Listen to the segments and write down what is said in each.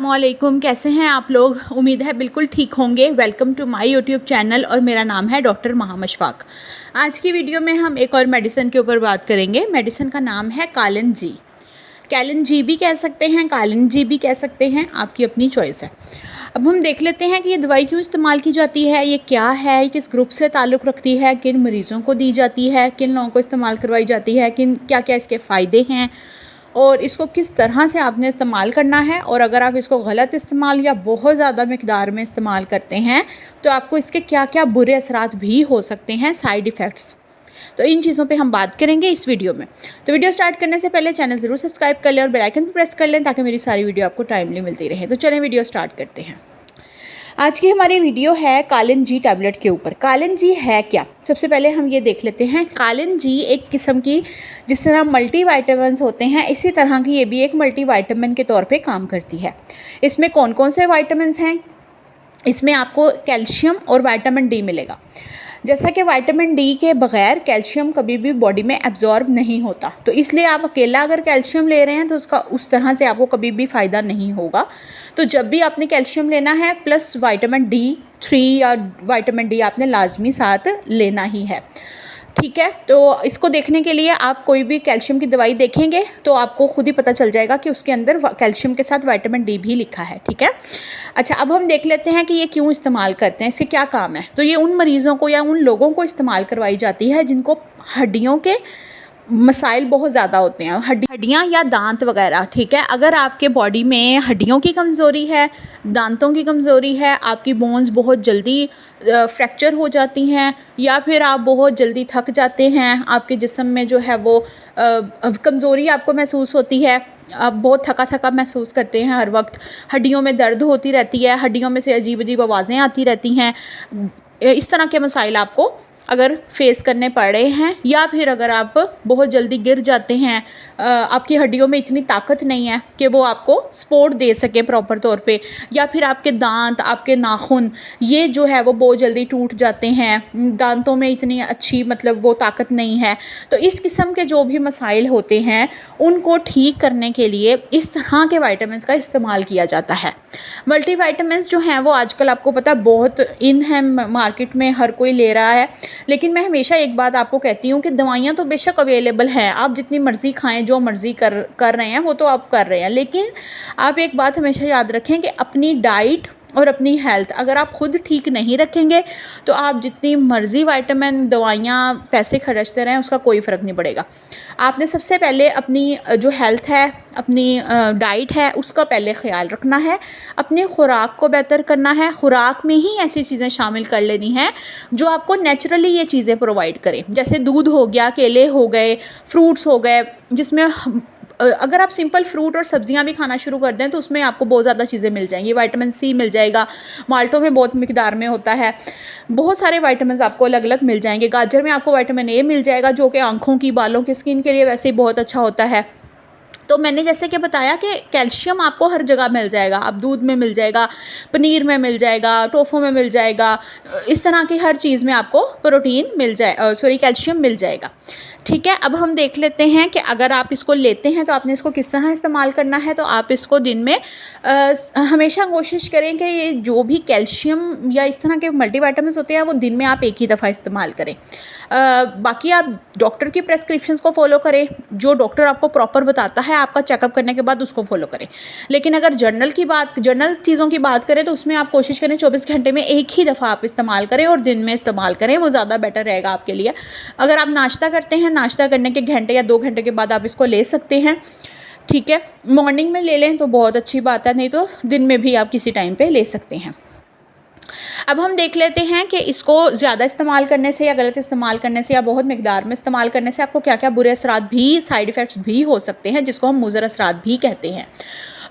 अस्सलामुअलैकुम। कैसे हैं आप लोग? उम्मीद है बिल्कुल ठीक होंगे। Welcome to my YouTube channel और मेरा नाम है डॉक्टर महा मशफाक। आज की वीडियो में हम एक और मेडिसिन के ऊपर बात करेंगे। मेडिसिन का नाम है कालिन जी। कैलिन जी भी कह सकते हैं, कालिन जी भी कह सकते हैं, आपकी अपनी चॉइस है। अब हम देख लेते हैं कि ये दवाई क्यों इस्तेमाल की जाती है, ये क्या है, ये किस ग्रुप से ताल्लुक़ रखती है, किन मरीज़ों को दी जाती है, किन लोगों को इस्तेमाल करवाई जाती है, किन क्या क्या इसके फ़ायदे हैं और इसको किस तरह से आपने इस्तेमाल करना है। और अगर आप इसको गलत इस्तेमाल या बहुत ज़्यादा मिक़दार में इस्तेमाल करते हैं तो आपको इसके क्या क्या बुरे असरात भी हो सकते हैं, साइड इफ़ेक्ट्स। तो इन चीज़ों पे हम बात करेंगे इस वीडियो में। तो वीडियो स्टार्ट करने से पहले चैनल ज़रूर सब्सक्राइब कर लें और बेल आइकन भी प्रेस कर लें ताकि मेरी सारी वीडियो आपको टाइमली मिलती रहे। तो चलें वीडियो स्टार्ट करते हैं। आज की हमारी वीडियो है कालिन जी टैबलेट के ऊपर। कालिन जी है क्या? सबसे पहले हम ये देख लेते हैं। कालिन जी एक किस्म की, जिस तरह मल्टी वाइटामिन्स होते हैं इसी तरह की ये भी एक मल्टी वाइटामिन के तौर पे काम करती है। इसमें कौन कौन से वाइटामिन्स हैं? इसमें आपको कैल्शियम और विटामिन डी मिलेगा। जैसा कि विटामिन डी के बग़ैर कैल्शियम कभी भी बॉडी में एब्जॉर्ब नहीं होता, तो इसलिए आप अकेला अगर कैल्शियम ले रहे हैं तो उसका उस तरह से आपको कभी भी फ़ायदा नहीं होगा। तो जब भी आपने कैल्शियम लेना है प्लस विटामिन D3 या विटामिन डी आपने लाजमी साथ लेना ही है, ठीक है। तो इसको देखने के लिए आप कोई भी कैल्शियम की दवाई देखेंगे तो आपको खुद ही पता चल जाएगा कि उसके अंदर कैल्शियम के साथ विटामिन डी भी लिखा है, ठीक है। अच्छा, अब हम देख लेते हैं कि ये क्यों इस्तेमाल करते हैं, इसके क्या काम है। तो ये उन मरीज़ों को या उन लोगों को इस्तेमाल करवाई जाती है जिनको हड्डियों के मसाइल बहुत ज़्यादा होते हैं, हड्डियाँ या दांत वगैरह, ठीक है। अगर आपके बॉडी में हड्डियों की कमज़ोरी है, दांतों की कमज़ोरी है, आपकी बोन्स बहुत जल्दी फ्रैक्चर हो जाती हैं या फिर आप बहुत जल्दी थक जाते हैं, आपके जिस्म में जो है वो कमज़ोरी आपको महसूस होती है, आप बहुत थका थका महसूस करते हैं हर वक्त, हड्डियों में दर्द होती रहती है, हड्डियों में से अजीब अजीब आवाज़ें आती रहती हैं, इस तरह के मसाइल आपको अगर फेस करने पड़ रहे हैं, या फिर अगर आप बहुत जल्दी गिर जाते हैं, आपकी हड्डियों में इतनी ताकत नहीं है कि वो आपको सपोर्ट दे सकें प्रॉपर तौर पे, या फिर आपके दांत, आपके नाखून ये जो है वो बहुत जल्दी टूट जाते हैं, दांतों में इतनी अच्छी मतलब वो ताकत नहीं है, तो इस किस्म के जो भी मसाइल होते हैं उनको ठीक करने के लिए इस तरह के विटामिन्स का इस्तेमाल किया जाता है। मल्टी विटामिन्स जो हैं वो आजकल आपको पता बहुत इन है, मार्केट में हर कोई ले रहा है। लेकिन मैं हमेशा एक बात आपको कहती हूँ कि दवाइयाँ तो बेशक अवेलेबल हैं, आप जितनी मर्ज़ी खाएं, जो मर्ज़ी कर रहे हैं वो तो आप कर रहे हैं, लेकिन आप एक बात हमेशा याद रखें कि अपनी डाइट और अपनी हेल्थ अगर आप खुद ठीक नहीं रखेंगे तो आप जितनी मर्ज़ी विटामिन दवाइयाँ पैसे खर्चते रहें उसका कोई फ़र्क नहीं पड़ेगा। आपने सबसे पहले अपनी जो हेल्थ है, अपनी डाइट है, उसका पहले ख्याल रखना है, अपनी ख़ुराक को बेहतर करना है, ख़ुराक में ही ऐसी चीज़ें शामिल कर लेनी हैं जो आपको नेचुरली ये चीज़ें प्रोवाइड करें, जैसे दूध हो गया, केले हो गए, फ्रूट्स हो गए, जिसमें अगर आप सिंपल फ्रूट और सब्जियां भी खाना शुरू कर दें तो उसमें आपको बहुत ज़्यादा चीज़ें मिल जाएंगी। विटामिन सी मिल जाएगा, माल्टों में बहुत मिकदार में होता है, बहुत सारे विटामिन आपको अलग अलग मिल जाएंगे। गाजर में आपको विटामिन ए मिल जाएगा जो कि आँखों की, बालों की, स्किन के लिए वैसे ही बहुत अच्छा होता है। तो मैंने जैसे कि बताया कि कैल्शियम आपको हर जगह मिल जाएगा, आप दूध में मिल जाएगा, पनीर में मिल जाएगा, टोफू में मिल जाएगा, इस तरह की हर चीज़ में आपको प्रोटीन मिल जाए, कैल्शियम मिल जाएगा, ठीक है। अब हम देख लेते हैं कि अगर आप इसको लेते हैं तो आपने इसको किस तरह इस्तेमाल करना है। तो आप इसको दिन में हमेशा कोशिश करें कि ये जो भी कैल्शियम या इस तरह के मल्टीविटामिन्स होते हैं वो दिन में आप एक ही दफ़ा इस्तेमाल करें। बाकी आप डॉक्टर की प्रेस्क्रिप्शंस को फॉलो करें, जो डॉक्टर आपको प्रॉपर बताता है आपका चेकअप करने के बाद उसको फॉलो करें। लेकिन अगर जनरल चीज़ों की बात करें तो उसमें आप कोशिश करें 24 घंटे में एक ही दफ़ा आप इस्तेमाल करें और दिन में इस्तेमाल करें, वो ज़्यादा बेटर रहेगा आपके लिए। अगर आप नाश्ता करते हैं, नाश्ता करने के घंटे या 2 घंटे के बाद आप इसको ले सकते हैं, ठीक है। मॉर्निंग में ले लें तो बहुत अच्छी बात है, नहीं तो दिन में भी आप किसी टाइम पे ले सकते हैं। अब हम देख लेते हैं कि इसको ज़्यादा इस्तेमाल करने से या गलत इस्तेमाल करने से या बहुत मिकदार में इस्तेमाल करने से आपको क्या क्या बुरे असरात भी, साइड इफ़ेक्ट्स भी हो सकते हैं, जिसको हम मुज़र असरात भी कहते हैं।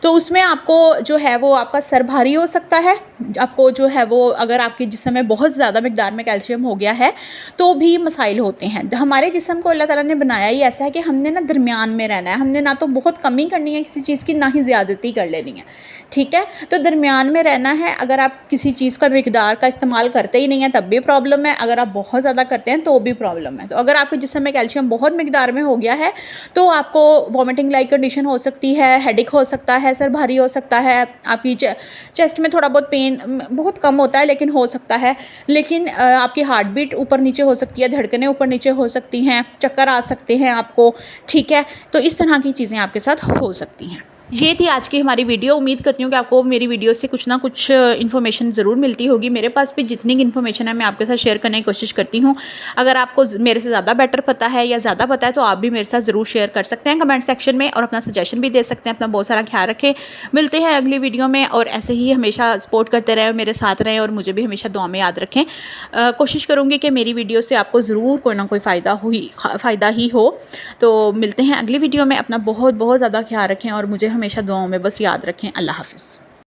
तो उसमें आपको जो है वो आपका सर भारी हो सकता है, आपको जो है वो अगर आपके जिस्म में बहुत ज़्यादा मिकदार में कैल्शियम हो गया है तो भी मसाइल होते हैं। हमारे जिस्म को अल्लाह ताला ने बनाया ही ऐसा है कि हमने ना दरमियान में रहना है, हमने ना तो बहुत कमी करनी है किसी चीज़ की, ना ही ज़्यादती कर लेनी है, ठीक है। तो दरमियान में रहना है। अगर आप किसी चीज़ का मिकदार का इस्तेमाल करते ही नहीं हैं तब भी प्रॉब्लम है, अगर आप बहुत ज़्यादा करते हैं तो भी प्रॉब्लम है। तो अगर आपके जिस्म में कैल्शियम बहुत मिकदार में हो गया है तो आपको वॉमिटिंग लाइक कंडीशन हो सकती है, हेडेक हो सकता है, सर भारी हो सकता है, आपकी चेस्ट में थोड़ा बहुत पेन बहुत कम होता है लेकिन हो सकता है, लेकिन आपकी हार्ट बीट ऊपर नीचे हो सकती है, धड़कनें ऊपर नीचे हो सकती हैं, चक्कर आ सकते हैं आपको, ठीक है। तो इस तरह की चीज़ें आपके साथ हो सकती हैं। ये थी आज की हमारी वीडियो। उम्मीद करती हूँ कि आपको मेरी वीडियो से कुछ ना कुछ इन्फॉर्मेशन ज़रूर मिलती होगी। मेरे पास भी जितनी इन्फॉर्मेशन है मैं आपके साथ शेयर करने की कोशिश करती हूँ। अगर आपको मेरे से ज़्यादा बेटर पता है या ज़्यादा पता है तो आप भी मेरे साथ ज़रूर शेयर कर सकते हैं कमेंट सेक्शन में, और अपना सजेशन भी दे सकते हैं। अपना बहुत सारा ख्याल रखें। मिलते हैं अगली वीडियो में, और ऐसे ही हमेशा सपोर्ट करते रहें, मेरे साथ रहें, और मुझे भी हमेशा दुआ में याद रखें। कोशिश करूँगी कि मेरी वीडियो से आपको ज़रूर कोई ना कोई फ़ायदा ही हो। तो मिलते हैं अगली वीडियो में। अपना बहुत बहुत ज़्यादा ख्याल रखें और मुझे हमेशा दुआओं में बस याद रखें। अल्लाह हाफ़िज़।